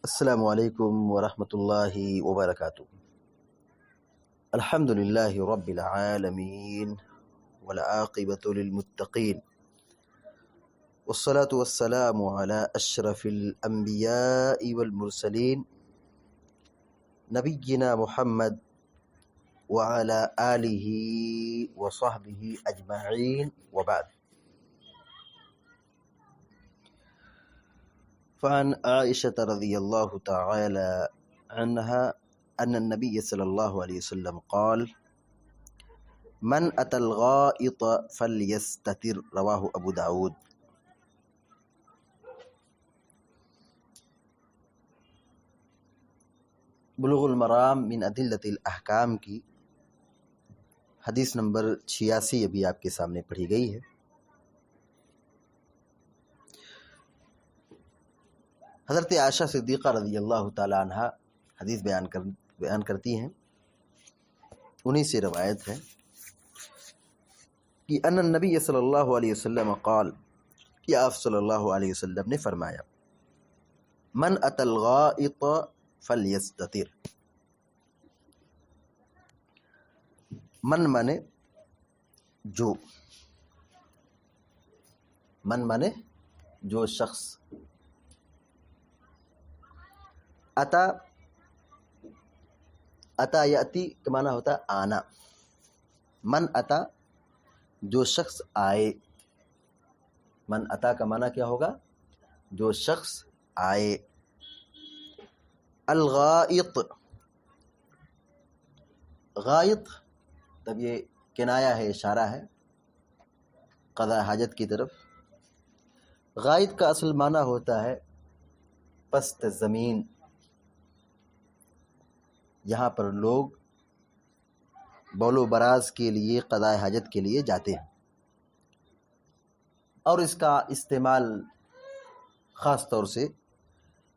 السلام علیکم ورحمۃ اللہ وبرکاتہ۔ الحمد للہ رب العالمین والعاقبۃ للمتقین والصلاة والسلام علی اشرف الانبیاء والمرسلین نبینا محمد وعلی آلہ وصحبہ اجمعین وبعد۔ فعن عائشة رضی اللہ تعالی عنها ان النبی صلی اللہ علیہ وسلم قال من أتى الغائط فليستتر، رواہ ابو داود۔ بلوغ المرام من ادلۃ الاحکام کی حدیث نمبر 86 ابھی آپ کے سامنے پڑھی گئی ہے۔ حضرت عائشہ صدیقہ رضی اللہ تعالی عنہ حدیث بیان کرتی ہیں، انہی سے روایت ہے کہ ان النبی صلی اللہ علیہ وسلم قال، کہ آپ صلی اللہ علیہ وسلم نے فرمایا من أتى الغائط فلیستتر۔ من مانے جو، من مانے جو شخص، اتا یاتی کا معنی ہوتا ہے آنا۔ من اتا جو شخص آئے، من اتا کا معنی کیا ہوگا؟ جو شخص آئے۔ الغائط، غائط تب یہ کنایا ہے، اشارہ ہے قضاء حاجت کی طرف۔ غائط کا اصل معنی ہوتا ہے پست زمین، جہاں پر لوگ بول و براز کے لیے، قضاء حاجت کے لیے جاتے ہیں، اور اس کا استعمال خاص طور سے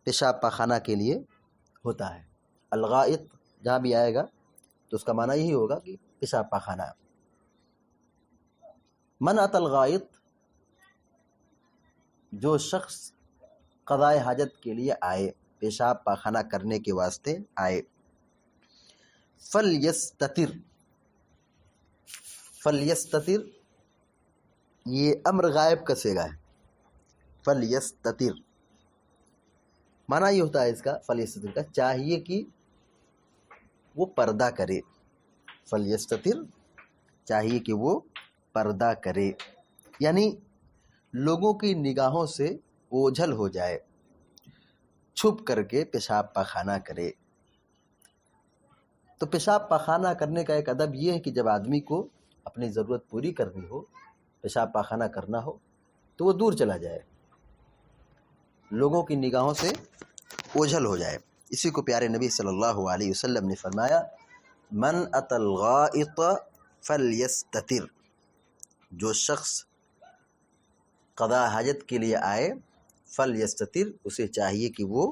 پیشاب پاخانہ کے لیے ہوتا ہے۔ الغائط جہاں بھی آئے گا تو اس کا معنی یہی ہوگا کہ پیشاب پاخانہ۔ من أتى الغائط، جو شخص قضاء حاجت کے لیے آئے، پیشاب پاخانہ کرنے کے واسطے آئے۔ فلیستتر، فلیستتر یہ امر غائب کا صیغہ ہے۔ فلیستتر معنی یہ ہوتا ہے اس کا، فلیستتر کا چاہیے کہ وہ پردہ کرے۔ فلیستتر چاہیے کہ وہ پردہ کرے، یعنی لوگوں کی نگاہوں سے اوجھل ہو جائے، چھپ کر کے پیشاب پاخانہ کرے۔ تو پیشاب پاخانہ کرنے کا ایک ادب یہ ہے کہ جب آدمی کو اپنی ضرورت پوری کرنی ہو، پیشاب پاخانہ کرنا ہو، تو وہ دور چلا جائے، لوگوں کی نگاہوں سے اوجھل ہو جائے۔ اسی کو پیارے نبی صلی اللہ علیہ وسلم نے فرمایا من أتى الغائط فلیستتر، جو شخص قضاء حاجت کے لیے آئے، فلیستتر اسے چاہیے کہ وہ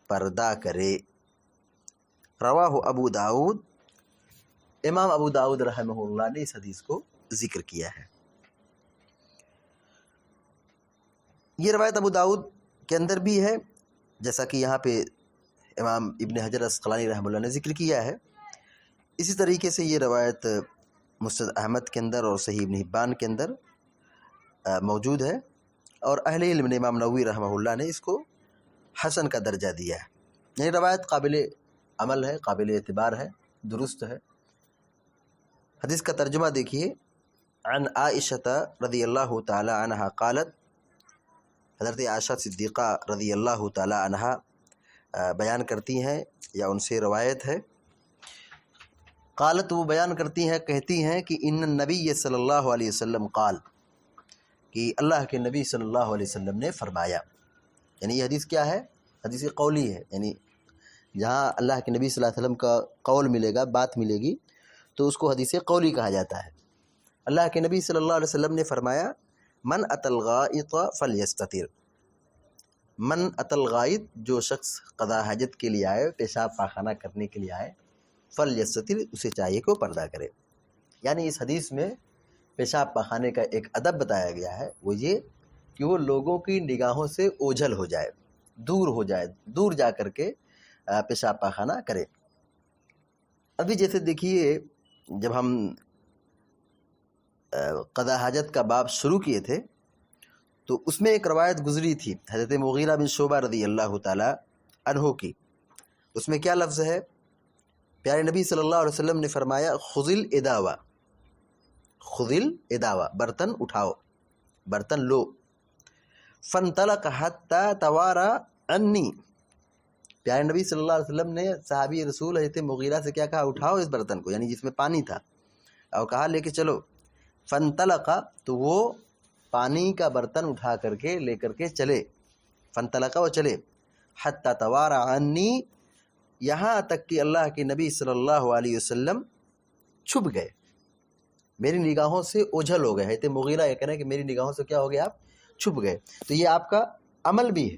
پردہ کرے۔ رواہ ابو داود، امام ابو داود رحمہ اللہ نے اس حدیث کو ذکر کیا ہے۔ یہ روایت ابو داود کے اندر بھی ہے، جیسا کہ یہاں پہ امام ابن حجر عسقلانی رحمہ اللہ نے ذکر کیا ہے۔ اسی طریقے سے یہ روایت مسند احمد کے اندر اور صحیح ابن حبان کے اندر موجود ہے، اور اہل علم نے، امام نووی رحمہ اللہ نے اس کو حسن کا درجہ دیا ہے، یعنی روایت قابل عمل ہے، قابل اعتبار ہے، درست ہے۔ حدیث کا ترجمہ دیکھیے، عن عائشہ رضی اللہ تعالی عنہا قالت، حضرت عائشہ صدیقہ رضی اللہ تعالی عنہا بیان کرتی ہیں، یا ان سے روایت ہے، قالت وہ بیان کرتی ہیں، کہتی ہیں کہ ان النبی صلی اللہ علیہ وسلم قال، کہ اللہ کے نبی صلی اللہ علیہ وسلم نے فرمایا۔ یعنی یہ حدیث کیا ہے؟ حدیث قولی ہے، یعنی جہاں اللہ کے نبی صلی اللہ علیہ وسلم کا قول ملے گا، بات ملے گی، تو اس کو حدیث قولی کہا جاتا ہے۔ اللہ کے نبی صلی اللہ علیہ وسلم نے فرمایا من أتى الغائط فلیستتر، من أتى الغائط جو شخص قضاء حاجت کے لیے آئے، پیشاب پاخانہ کرنے کے لیے آئے، فلیستتر اسے چاہیے کہ وہ پردہ کرے۔ یعنی اس حدیث میں پیشاب پاخانے کا ایک ادب بتایا گیا ہے، وہ یہ کہ وہ لوگوں کی نگاہوں سے اوجھل ہو جائے، دور ہو جائے، دور جا کر کے پیشاب پاخانہ کرے۔ ابھی جیسے دیکھیے جب ہم قضا حاجت کا باب شروع کیے تھے تو اس میں ایک روایت گزری تھی حضرت مغیرہ بن شعبہ رضی اللہ تعالی عنہ کی۔ اس میں کیا لفظ ہے؟ پیارے نبی صلی اللہ علیہ وسلم نے فرمایا خذ الاداوہ، خذ الاداوہ، برتن اٹھاؤ، برتن لو، فانطلق حتی توارى عنی۔ پیارے نبی صلی اللہ علیہ وسلم نے صحابی رسول حضرت مغیرہ سے کیا کہا؟ اٹھاؤ اس برتن کو، یعنی جس میں پانی تھا، اور کہا لے کے چلو۔ فانطلق، تو وہ پانی کا برتن اٹھا کر کے لے کر کے چلے، فانطلق وہ چلے، حتی توارى عنی، یہاں تک کہ اللہ کے نبی صلی اللہ علیہ وسلم چھپ گئے، میری نگاہوں سے اوجھل ہو گئے۔ حضرت مغیرہ یہ کہہ رہے ہیں کہ میری نگاہوں سے کیا ہو گیا؟ آپ چھپ گئے۔ تو یہ آپ کا عمل بھی ہے،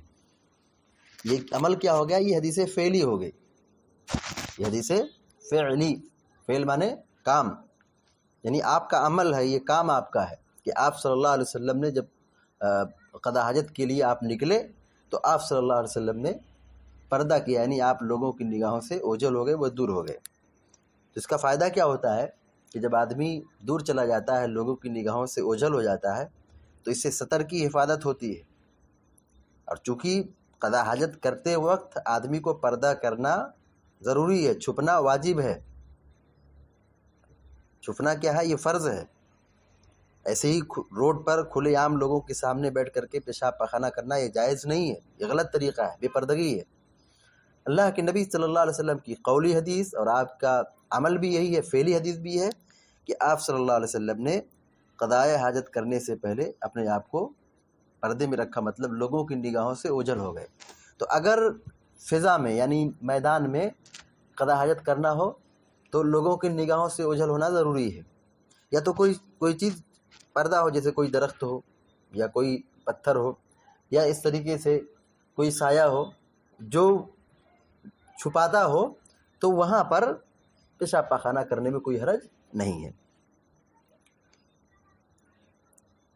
یہ عمل کیا ہو گیا؟ یہ حدیث فعلی ہو گئی، یہ حدیث فعلی، فعل مانے کام، یعنی آپ کا عمل ہے، یہ کام آپ کا ہے کہ آپ صلی اللہ علیہ وسلم نے جب قضا حاجت کے لیے آپ نکلے تو آپ صلی اللہ علیہ وسلم نے پردہ کیا، یعنی آپ لوگوں کی نگاہوں سے اوجھل ہو گئے، وہ دور ہو گئے۔ تو اس کا فائدہ کیا ہوتا ہے کہ جب آدمی دور چلا جاتا ہے، لوگوں کی نگاہوں سے اوجھل ہو جاتا ہے، تو اس سے ستر کی حفاظت ہوتی ہے۔ اور چونکہ قضا حاجت کرتے وقت آدمی کو پردہ کرنا ضروری ہے، چھپنا واجب ہے، چھپنا کیا ہے؟ یہ فرض ہے۔ ایسے ہی روڈ پر کھلے عام لوگوں کے سامنے بیٹھ کر کے پیشاب پاخانہ کرنا یہ جائز نہیں ہے، یہ غلط طریقہ ہے، بے پردگی ہے۔ اللہ کے نبی صلی اللہ علیہ وسلم کی قولی حدیث اور آپ کا عمل بھی یہی ہے، فعلی حدیث بھی ہے کہ آپ صلی اللہ علیہ وسلم نے قضائے حاجت کرنے سے پہلے اپنے آپ کو پردے میں رکھا، مطلب لوگوں کی نگاہوں سے اوجھل ہو گئے۔ تو اگر فضا میں یعنی میدان میں قضا حاجت کرنا ہو تو لوگوں کی نگاہوں سے اوجھل ہونا ضروری ہے، یا تو کوئی چیز پردہ ہو، جیسے کوئی درخت ہو یا کوئی پتھر ہو یا اس طریقے سے کوئی سایہ ہو جو چھپاتا ہو، تو وہاں پر پیشاب پاخانہ کرنے میں کوئی حرج نہیں ہے۔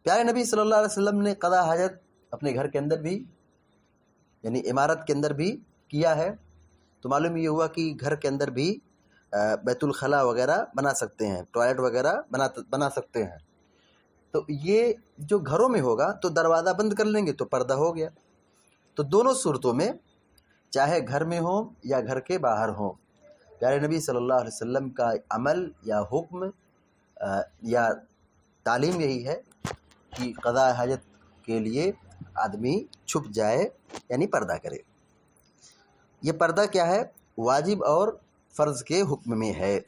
پیارے نبی صلی اللہ علیہ وسلم نے قضا حاجت اپنے گھر کے اندر بھی یعنی عمارت کے اندر بھی کیا ہے، تو معلوم یہ ہوا کہ گھر کے اندر بھی بیت الخلاء وغیرہ بنا سکتے ہیں، ٹوائلٹ وغیرہ بنا سکتے ہیں۔ تو یہ جو گھروں میں ہوگا تو دروازہ بند کر لیں گے تو پردہ ہو گیا۔ تو دونوں صورتوں میں چاہے گھر میں ہوں یا گھر کے باہر ہوں، پیارے نبی صلی اللہ علیہ وسلم کا عمل یا حکم یا تعلیم یہی ہے کہ قضاء حاجت کے لیے آدمی چھپ جائے، یعنی پردہ کرے۔ یہ پردہ کیا ہے؟ واجب اور فرض کے حکم میں ہے۔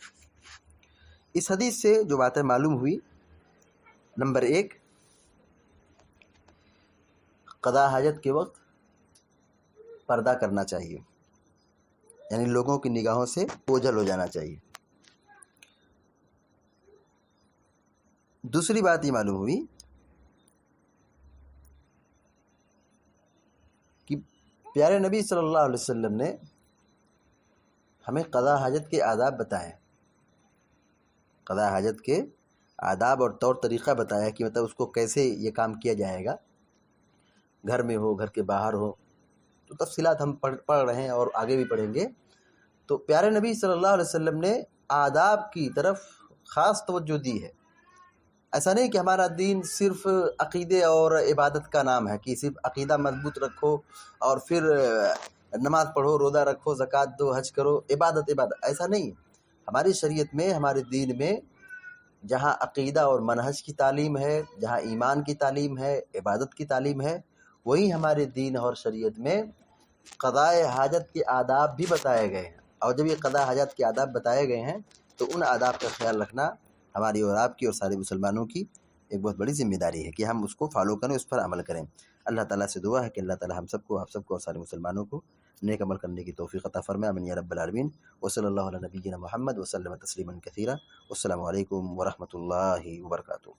اس حدیث سے جو باتیں معلوم ہوئی، نمبر 1، قضاء حاجت کے وقت پردہ کرنا چاہیے، یعنی لوگوں کی نگاہوں سے اوجھل ہو جانا چاہیے۔ دوسری بات یہ معلوم ہوئی کہ پیارے نبی صلی اللہ علیہ وسلم نے ہمیں قضاء حاجت کے آداب بتائے، قضاء حاجت کے آداب اور طور طریقہ بتایا کہ مطلب اس کو کیسے یہ کام کیا جائے گا، گھر میں ہو گھر کے باہر ہو۔ تو تفصیلات ہم پڑھ رہے ہیں اور آگے بھی پڑھیں گے۔ تو پیارے نبی صلی اللہ علیہ وسلم نے آداب کی طرف خاص توجہ دی ہے۔ ایسا نہیں کہ ہمارا دین صرف عقیدے اور عبادت کا نام ہے کہ صرف عقیدہ مضبوط رکھو اور پھر نماز پڑھو، روزہ رکھو، زکوٰۃ دو، حج کرو، عبادت، ایسا نہیں۔ ہماری شریعت میں، ہمارے دین میں جہاں عقیدہ اور منہج کی تعلیم ہے، جہاں ایمان کی تعلیم ہے، عبادت کی تعلیم ہے، وہی ہمارے دین اور شریعت میں قضاء حاجت کے آداب بھی بتائے گئے ہیں۔ اور جب یہ قضاء حاجت کے آداب بتائے گئے ہیں تو ان آداب کا خیال رکھنا ہماری اور آپ کی اور سارے مسلمانوں کی ایک بہت بڑی ذمہ داری ہے کہ ہم اس کو فالو کریں، اس پر عمل کریں۔ اللہ تعالیٰ سے دعا ہے کہ اللہ تعالیٰ ہم سب کو، آپ سب کو اور سارے مسلمانوں کو نیک عمل کرنے کی توفیق عطا فرمائے، آمین یا رب العالمین۔ وصلی اللہ علی نبینا محمد وسلم تسلیما کثیرا۔ السلام علیکم ورحمۃ اللہ وبرکاتہ۔